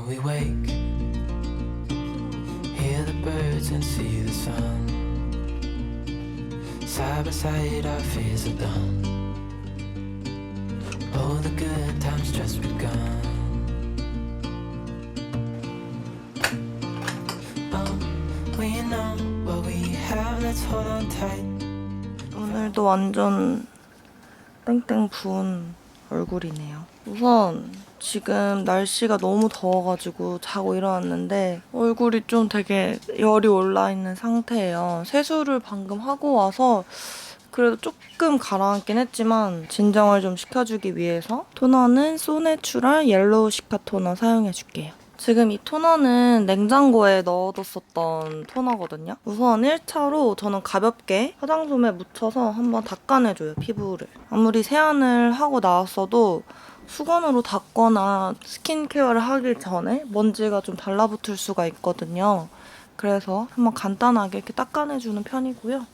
we wake, hear the birds and see the sun. Side by side our fears are done. Oh, the good times just begun. Oh, we know what we have, let's hold on tight. 오늘도 완전 땡땡 부은 얼굴이네요. 우선 지금 날씨가 너무 더워가지고 자고 일어났는데 얼굴이 좀 되게 열이 올라있는 상태예요. 세수를 방금 하고 와서 그래도 조금 가라앉긴 했지만 진정을 좀 시켜주기 위해서 토너는 소내추럴 옐로우 시카 토너 사용해줄게요. 지금 이 토너는 냉장고에 넣어뒀었던 토너거든요. 우선 1차로 저는 가볍게 화장솜에 묻혀서 한번 닦아내줘요, 피부를. 아무리 세안을 하고 나왔어도 수건으로 닦거나 스킨케어를 하기 전에 먼지가 좀 달라붙을 수가 있거든요. 그래서 한번 간단하게 이렇게 닦아내주는 편이고요.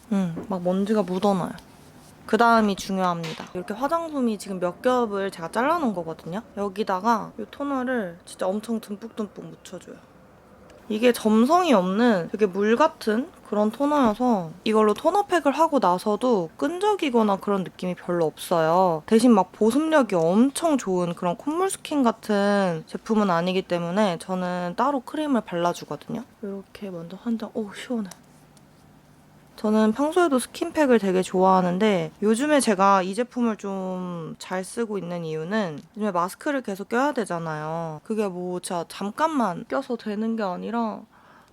막 먼지가 묻어나요. 그 다음이 중요합니다. 이렇게 화장솜이 지금 몇 겹을 제가 잘라놓은 거거든요. 여기다가 이 토너를 진짜 엄청 듬뿍듬뿍 묻혀줘요. 이게 점성이 없는 되게 물 같은 그런 토너여서 이걸로 토너팩을 하고 나서도 끈적이거나 그런 느낌이 별로 없어요. 대신 막 보습력이 엄청 좋은 그런 콧물 스킨 같은 제품은 아니기 때문에 저는 따로 크림을 발라주거든요. 이렇게 먼저 한 장, 오 시원해. 저는 평소에도 스킨팩을 되게 좋아하는데 요즘에 제가 이 제품을 좀 잘 쓰고 있는 이유는 요즘에 마스크를 계속 껴야 되잖아요. 그게 뭐 진짜 잠깐만 껴서 되는 게 아니라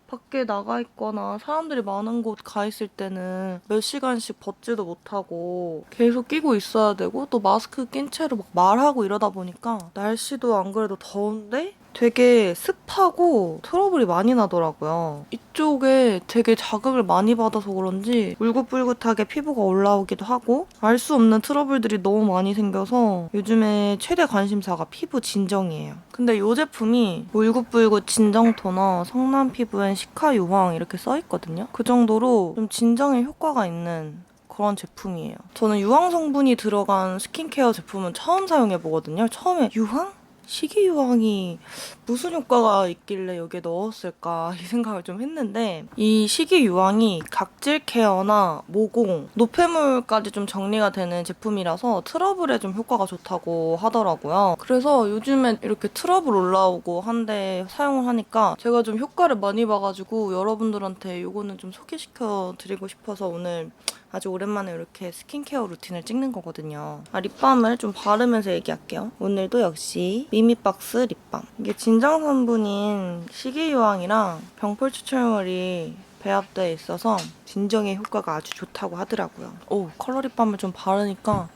밖에 나가 있거나 사람들이 많은 곳 가 있을 때는 몇 시간씩 벗지도 못하고 계속 끼고 있어야 되고 또 마스크 낀 채로 막 말하고 이러다 보니까 날씨도 안 그래도 더운데 되게 습하고 트러블이 많이 나더라고요. 이쪽에 되게 자극을 많이 받아서 그런지 울긋불긋하게 피부가 올라오기도 하고 알 수 없는 트러블들이 너무 많이 생겨서 요즘에 최대 관심사가 피부 진정이에요. 근데 이 제품이 울긋불긋 진정 토너 성남 피부엔 시카 유황 이렇게 써있거든요. 그 정도로 좀 진정에 효과가 있는 그런 제품이에요. 저는 유황 성분이 들어간 스킨케어 제품은 처음 사용해보거든요. 처음에 유황? 식이유황이 무슨 효과가 있길래 여기에 넣었을까 이 생각을 좀 했는데 이 식이유황이 각질 케어나 모공, 노폐물까지 좀 정리가 되는 제품이라서 트러블에 좀 효과가 좋다고 하더라고요. 그래서 요즘에 이렇게 트러블 올라오고 한데 사용을 하니까 제가 좀 효과를 많이 봐가지고 여러분들한테 이거는 좀 소개시켜 드리고 싶어서 오늘 아주 오랜만에 이렇게 스킨케어 루틴을 찍는 거거든요. 립밤을 좀 바르면서 얘기할게요. 오늘도 역시 미미박스 립밤. 이게 진정 성분인 식이유황이랑 병풀 추출물이 배합되어 있어서 진정에 효과가 아주 좋다고 하더라고요. 오, 컬러 립밤을 좀 바르니까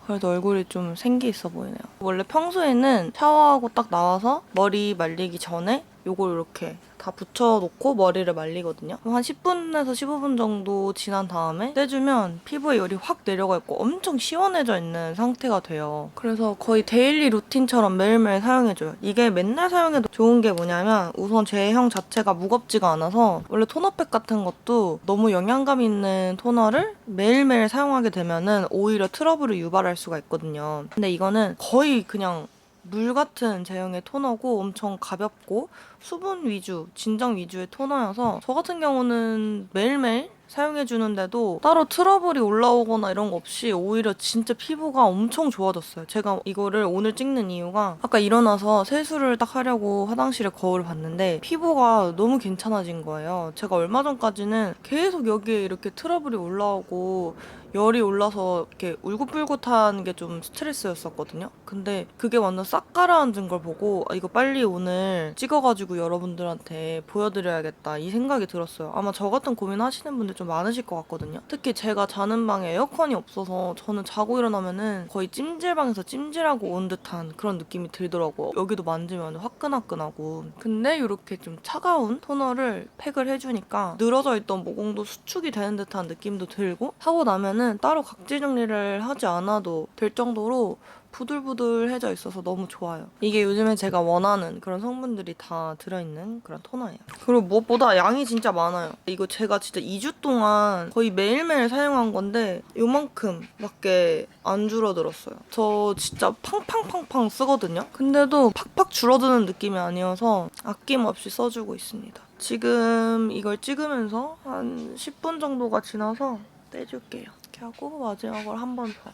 그래도 얼굴이 좀 생기 있어 보이네요. 원래 평소에는 샤워하고 딱 나와서 머리 말리기 전에 요걸 이렇게 다 붙여놓고 머리를 말리거든요. 한 10분에서 15분 정도 지난 다음에 떼주면 피부에 열이 확 내려가 있고 엄청 시원해져 있는 상태가 돼요. 그래서 거의 데일리 루틴처럼 매일매일 사용해줘요. 이게 맨날 사용해도 좋은 게 뭐냐면 우선 제형 자체가 무겁지가 않아서 원래 토너팩 같은 것도 너무 영양감 있는 토너를 매일매일 사용하게 되면은 오히려 트러블을 유발할 수가 있거든요. 근데 이거는 거의 그냥 물 같은 제형의 토너고 엄청 가볍고 수분 위주, 진정 위주의 토너여서 저 같은 경우는 매일매일 사용해주는데도 따로 트러블이 올라오거나 이런 거 없이 오히려 진짜 피부가 엄청 좋아졌어요. 제가 이거를 오늘 찍는 이유가 아까 일어나서 세수를 딱 하려고 화장실에 거울을 봤는데 피부가 너무 괜찮아진 거예요. 제가 얼마 전까지는 계속 여기에 이렇게 트러블이 올라오고 열이 올라서 이렇게 울긋불긋한 게 좀 스트레스였었거든요. 근데 그게 완전 싹 가라앉은 걸 보고 이거 빨리 오늘 찍어가지고 여러분들한테 보여드려야겠다 이 생각이 들었어요. 아마 저 같은 고민 하시는 분들 좀 많으실 것 같거든요. 특히 제가 자는 방에 에어컨이 없어서 저는 자고 일어나면은 거의 찜질방에서 찜질하고 온 듯한 그런 느낌이 들더라고요. 여기도 만지면 화끈화끈하고. 근데 이렇게 좀 차가운 토너를 팩을 해주니까 늘어져 있던 모공도 수축이 되는 듯한 느낌도 들고 하고 나면은 이제는 따로 각질 정리를 하지 않아도 될 정도로 부들부들해져 있어서 너무 좋아요. 이게 요즘에 제가 원하는 그런 성분들이 다 들어있는 그런 토너예요. 그리고 무엇보다 양이 진짜 많아요. 이거 제가 진짜 2주 동안 거의 매일매일 사용한 건데 요만큼밖에 안 줄어들었어요. 저 진짜 팡팡팡팡 쓰거든요. 근데도 팍팍 줄어드는 느낌이 아니어서 아낌없이 써주고 있습니다. 지금 이걸 찍으면서 한 10분 정도가 지나서 떼줄게요. 이렇게 하고 마지막으로 한 번 더.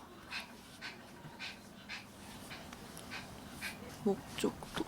목 쪽도.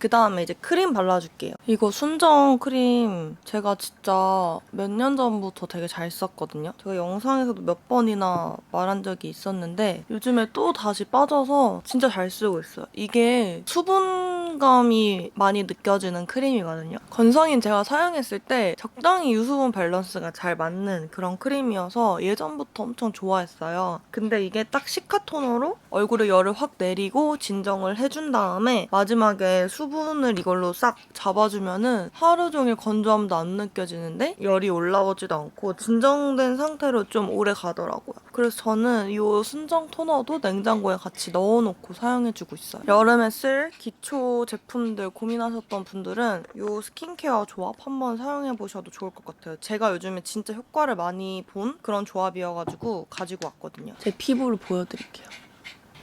그 다음에 이제 크림 발라줄게요. 이거 순정 크림 제가 진짜 몇 년 전부터 되게 잘 썼거든요. 제가 영상에서도 몇 번이나 말한 적이 있었는데 요즘에 또 다시 빠져서 진짜 잘 쓰고 있어요. 이게 수분감이 많이 느껴지는 크림이거든요. 건성인 제가 사용했을 때 적당히 유수분 밸런스가 잘 맞는 그런 크림이어서 예전부터 엄청 좋아했어요. 근데 이게 딱 시카 토너로 얼굴에 열을 확 내리고 진정을 해준 다음에 마지막에 수분을 이걸로 싹 잡아주면은 하루 종일 건조함도 안 느껴지는데 열이 올라오지도 않고 진정된 상태로 좀 오래 가더라고요. 그래서 저는 이 순정 토너도 냉장고에 같이 넣어놓고 사용해주고 있어요. 여름에 쓸 기초 제품들 고민하셨던 분들은 이 스킨케어 조합 한번 사용해보셔도 좋을 것 같아요. 제가 요즘에 진짜 효과를 많이 본 그런 조합이어가지고 가지고 왔거든요. 제 피부를 보여드릴게요.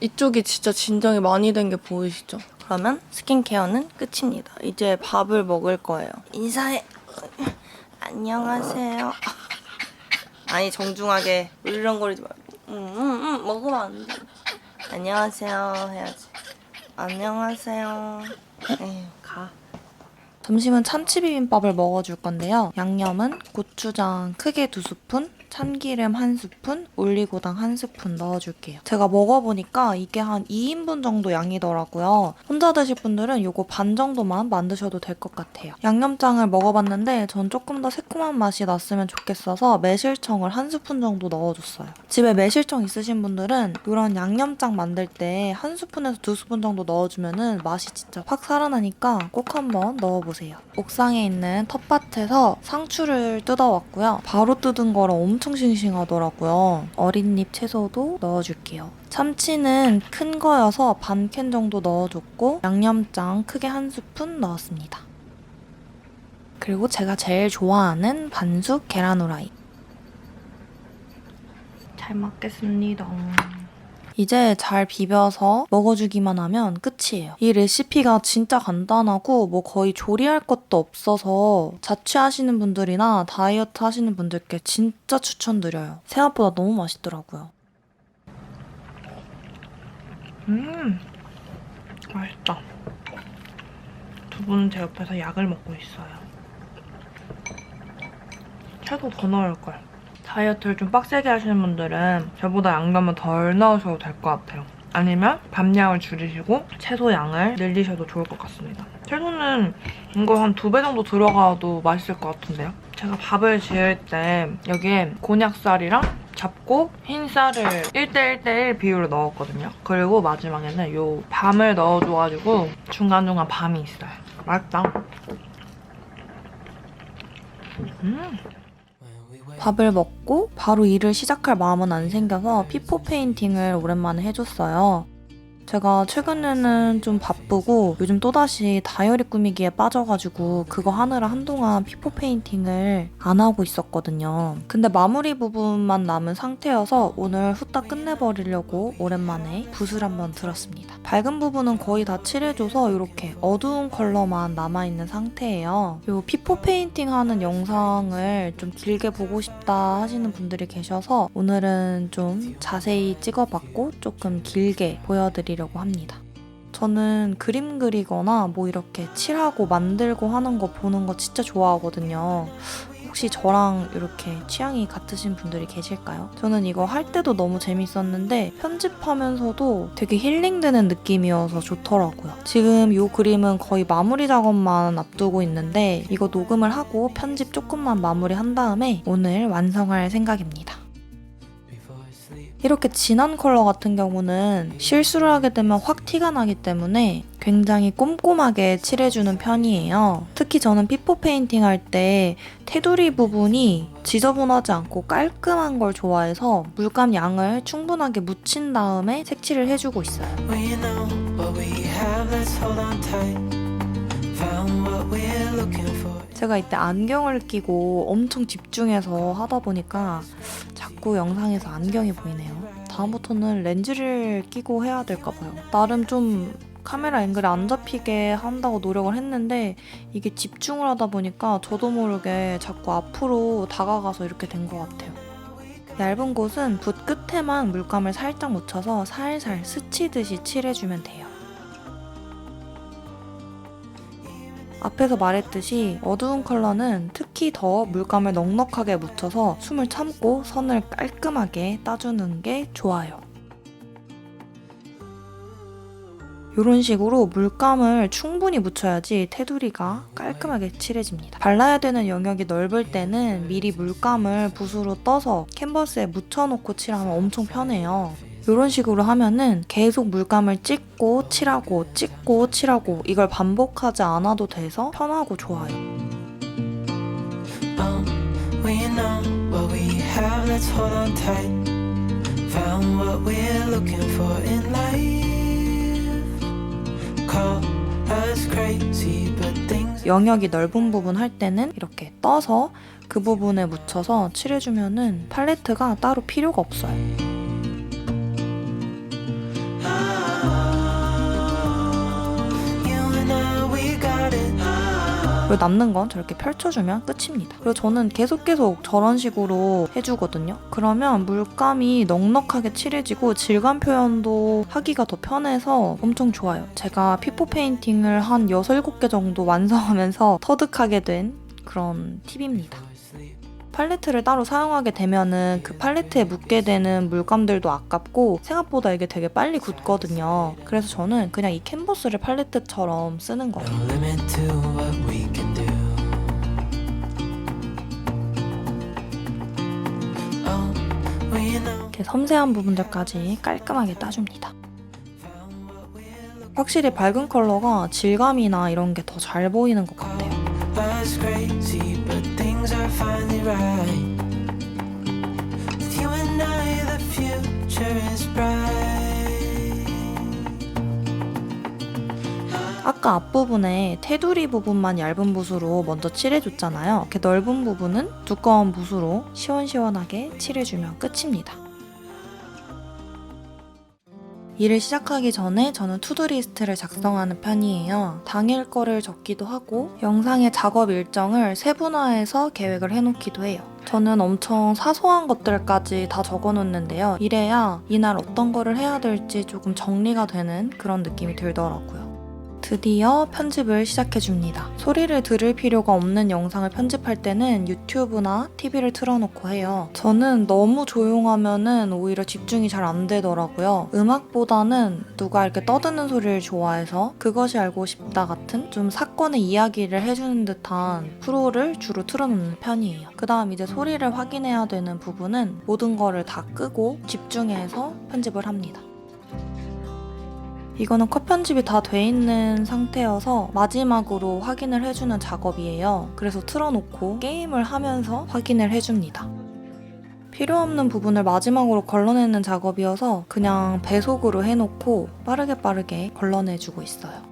이쪽이 진짜 진정이 많이 된 게 보이시죠? 그러면 스킨케어는 끝입니다. 이제 밥을 먹을 거예요. 인사해. 안녕하세요. 아니 정중하게 으르렁거리지 말고 먹으면 안 돼. 안녕하세요 해야지. 안녕하세요. 에휴 가. 점심은 참치 비빔밥을 먹어줄 건데요. 양념은 고추장 크게 2스푼, 참기름 1스푼, 올리고당 1스푼 넣어줄게요. 제가 먹어보니까 이게 한 2인분 정도 양이더라고요. 혼자 드실 분들은 이거 반 정도만 만드셔도 될 것 같아요. 양념장을 먹어봤는데 전 조금 더 새콤한 맛이 났으면 좋겠어서 매실청을 1스푼 정도 넣어줬어요. 집에 매실청 있으신 분들은 이런 양념장 만들 때 1스푼에서 2스푼 정도 넣어주면 맛이 진짜 확 살아나니까 꼭 한번 넣어보세요. 옥상에 있는 텃밭에서 상추를 뜯어왔고요. 바로 뜯은 거라 엄청 싱싱하더라고요. 어린잎 채소도 넣어줄게요. 참치는 큰 거여서 반 캔 정도 넣어줬고 양념장 크게 1스푼 넣었습니다. 그리고 제가 제일 좋아하는 반숙 계란 후라이. 잘 먹겠습니다. 이제 잘 비벼서 먹어주기만 하면 끝이에요. 이 레시피가 진짜 간단하고 뭐 거의 조리할 것도 없어서 자취하시는 분들이나 다이어트 하시는 분들께 진짜 추천드려요. 생각보다 너무 맛있더라고요. 맛있다. 두 분은 제 옆에서 약을 먹고 있어요. 채소 더 넣을걸. 다이어트를 좀 빡세게 하시는 분들은 저보다 양념을 덜 넣으셔도 될 것 같아요. 아니면 밥량을 줄이시고 채소 양을 늘리셔도 좋을 것 같습니다. 채소는 이거 한 2배 정도 들어가도 맛있을 것 같은데요. 제가 밥을 지을 때 여기에 곤약쌀이랑 잡고 흰쌀을 1대1대1 비율로 넣었거든요. 그리고 마지막에는 요 밤을 넣어줘가지고 중간중간 밤이 있어요. 맛있다. 밥을 먹고 바로 일을 시작할 마음은 안 생겨서 피포 페인팅을 오랜만에 해줬어요. 제가 최근에는 좀 바쁘고 요즘 또다시 다이어리 꾸미기에 빠져가지고 그거 하느라 한동안 피포 페인팅을 안 하고 있었거든요. 근데 마무리 부분만 남은 상태여서 오늘 후딱 끝내버리려고 오랜만에 붓을 한번 들었습니다. 밝은 부분은 거의 다 칠해줘서 이렇게 어두운 컬러만 남아있는 상태예요. 이 피포 페인팅 하는 영상을 좀 길게 보고 싶다 하시는 분들이 계셔서 오늘은 좀 자세히 찍어봤고 조금 길게 보여드리려고 합니다. 저는 그림 그리거나 뭐 이렇게 칠하고 만들고 하는 거 보는 거 진짜 좋아하거든요. 혹시 저랑 이렇게 취향이 같으신 분들이 계실까요? 저는 이거 할 때도 너무 재밌었는데 편집하면서도 되게 힐링되는 느낌이어서 좋더라고요. 지금 이 그림은 거의 마무리 작업만 앞두고 있는데 이거 녹음을 하고 편집 조금만 마무리한 다음에 오늘 완성할 생각입니다. Before I sleep, 이렇게 진한 컬러 같은 경우는 실수를 하게 되면 확 티가 나기 때문에 굉장히 꼼꼼하게 칠해주는 편이에요. 특히 저는 피포 페인팅 할 때 테두리 부분이 지저분하지 않고 깔끔한 걸 좋아해서 물감 양을 충분하게 묻힌 다음에 색칠을 해주고 있어요. We know what we have, let's hold on tight. Found what we're looking for. 제가 이때 안경을 끼고 엄청 집중해서 하다 보니까 자꾸 영상에서 안경이 보이네요. 다음부터는 렌즈를 끼고 해야 될까 봐요. 나름 좀 카메라 앵글이 안 잡히게 한다고 노력을 했는데 이게 집중을 하다 보니까 저도 모르게 자꾸 앞으로 다가가서 이렇게 된 것 같아요. 얇은 곳은 붓 끝에만 물감을 살짝 묻혀서 살살 스치듯이 칠해주면 돼요. 앞에서 말했듯이 어두운 컬러는 특히 더 물감을 넉넉하게 묻혀서 숨을 참고 선을 깔끔하게 따주는 게 좋아요. 이런 식으로 물감을 충분히 묻혀야지 테두리가 깔끔하게 칠해집니다. 발라야 되는 영역이 넓을 때는 미리 물감을 붓으로 떠서 캔버스에 묻혀놓고 칠하면 엄청 편해요. 이런 식으로 하면은 계속 물감을 찍고 칠하고 찍고 칠하고 이걸 반복하지 않아도 돼서 편하고 좋아요. We know what we have, let's hold on tight. Found what we're looking for in life. Call us crazy, but things. 영역이 넓은 부분 할 때는 이렇게 떠서 그 부분에 묻혀서 칠해주면은 팔레트가 따로 필요가 없어요. 그리고 남는 건 저렇게 펼쳐주면 끝입니다. 그리고 저는 계속 저런 식으로 해주거든요. 그러면 물감이 넉넉하게 칠해지고 질감 표현도 하기가 더 편해서 엄청 좋아요. 제가 피포 페인팅을 한 6, 7개 정도 완성하면서 터득하게 된 그런 팁입니다. 팔레트를 따로 사용하게 되면은 그 팔레트에 묻게 되는 물감들도 아깝고 생각보다 이게 되게 빨리 굳거든요. 그래서 저는 그냥 이 캔버스를 팔레트처럼 쓰는 거예요. No limit to what we can do. Oh, we know. 이렇게 섬세한 부분들까지 깔끔하게 따줍니다. 확실히 밝은 컬러가 질감이나 이런 게 더 잘 보이는 것 같아요. Us crazy, but things are finally right. With you and I, the future is bright. 아까 앞부분에 테두리 부분만 얇은 붓으로 먼저 칠해줬잖아요. 이렇게 넓은 부분은 두꺼운 붓으로 시원시원하게 칠해주면 끝입니다. 일을 시작하기 전에 저는 투두리스트를 작성하는 편이에요. 당일 거를 적기도 하고 영상의 작업 일정을 세분화해서 계획을 해놓기도 해요. 저는 엄청 사소한 것들까지 다 적어놓는데요. 이래야 이날 어떤 거를 해야 될지 조금 정리가 되는 그런 느낌이 들더라고요. 드디어 편집을 시작해줍니다. 소리를 들을 필요가 없는 영상을 편집할 때는 유튜브나 TV를 틀어놓고 해요. 저는 너무 조용하면은 오히려 집중이 잘 안 되더라고요. 음악보다는 누가 이렇게 떠드는 소리를 좋아해서 그것이 알고 싶다 같은 좀 사건의 이야기를 해주는 듯한 프로를 주로 틀어놓는 편이에요. 그 다음 이제 소리를 확인해야 되는 부분은 모든 거를 다 끄고 집중해서 편집을 합니다. 이거는 컷 편집이 다 돼 있는 상태여서 마지막으로 확인을 해주는 작업이에요. 그래서 틀어놓고 게임을 하면서 확인을 해줍니다. 필요 없는 부분을 마지막으로 걸러내는 작업이어서 그냥 배속으로 해놓고 빠르게 걸러내주고 있어요.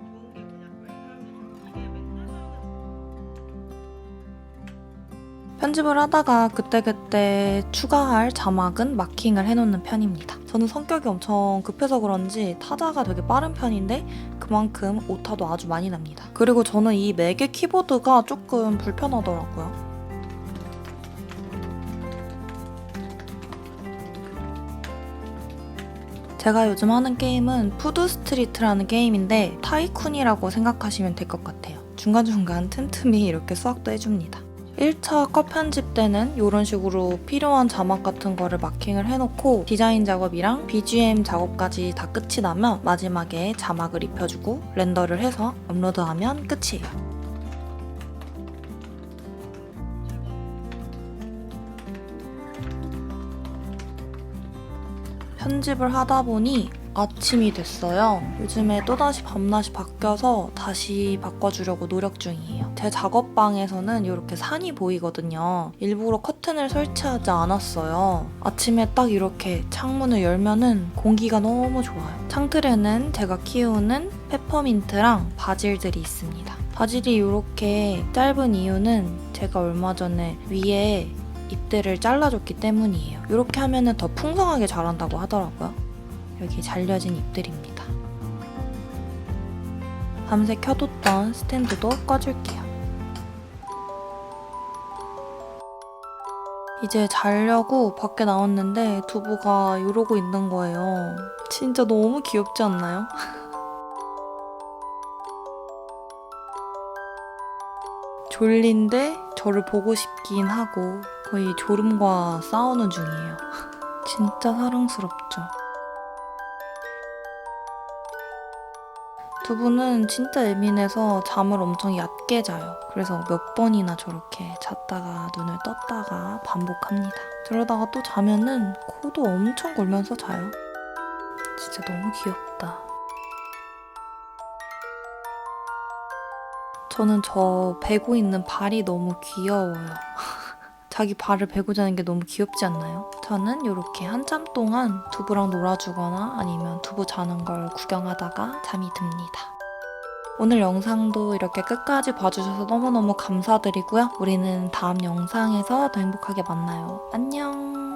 편집을 하다가 그때그때 추가할 자막은 마킹을 해놓는 편입니다. 저는 성격이 엄청 급해서 그런지 타자가 되게 빠른 편인데 그만큼 오타도 아주 많이 납니다. 그리고 저는 이 맥의 키보드가 조금 불편하더라고요. 제가 요즘 하는 게임은 푸드 스트리트라는 게임인데 타이쿤이라고 생각하시면 될 것 같아요. 중간중간 틈틈이 이렇게 수학도 해줍니다. 1차 컷 편집 때는 이런 식으로 필요한 자막 같은 거를 마킹을 해놓고 디자인 작업이랑 BGM 작업까지 다 끝이 나면 마지막에 자막을 입혀주고 렌더를 해서 업로드하면 끝이에요. 편집을 하다 보니 아침이 됐어요. 요즘에 또다시 밤낮이 바뀌어서 다시 바꿔주려고 노력 중이에요. 제 작업방에서는 이렇게 산이 보이거든요. 일부러 커튼을 설치하지 않았어요. 아침에 딱 이렇게 창문을 열면은 공기가 너무 좋아요. 창틀에는 제가 키우는 페퍼민트랑 바질들이 있습니다. 바질이 이렇게 짧은 이유는 제가 얼마 전에 위에 잎들을 잘라줬기 때문이에요. 이렇게 하면은 더 풍성하게 자란다고 하더라고요. 여기 잘려진 잎들입니다. 밤새 켜뒀던 스탠드도 꺼줄게요. 이제 자려고 밖에 나왔는데 두부가 이러고 있는 거예요. 진짜 너무 귀엽지 않나요? 졸린데 저를 보고 싶긴 하고 거의 졸음과 싸우는 중이에요. 진짜 사랑스럽죠? 두부는 진짜 예민해서 잠을 엄청 얕게 자요. 그래서 몇 번이나 저렇게 잤다가 눈을 떴다가 반복합니다. 저러다가 또 자면은 코도 엄청 골면서 자요. 진짜 너무 귀엽다. 저는 저 베고 있는 발이 너무 귀여워요. 자기 발을 베고 자는 게 너무 귀엽지 않나요? 저는 이렇게 한참 동안 두부랑 놀아주거나 아니면 두부 자는 걸 구경하다가 잠이 듭니다. 오늘 영상도 이렇게 끝까지 봐주셔서 너무너무 감사드리고요. 우리는 다음 영상에서 더 행복하게 만나요. 안녕!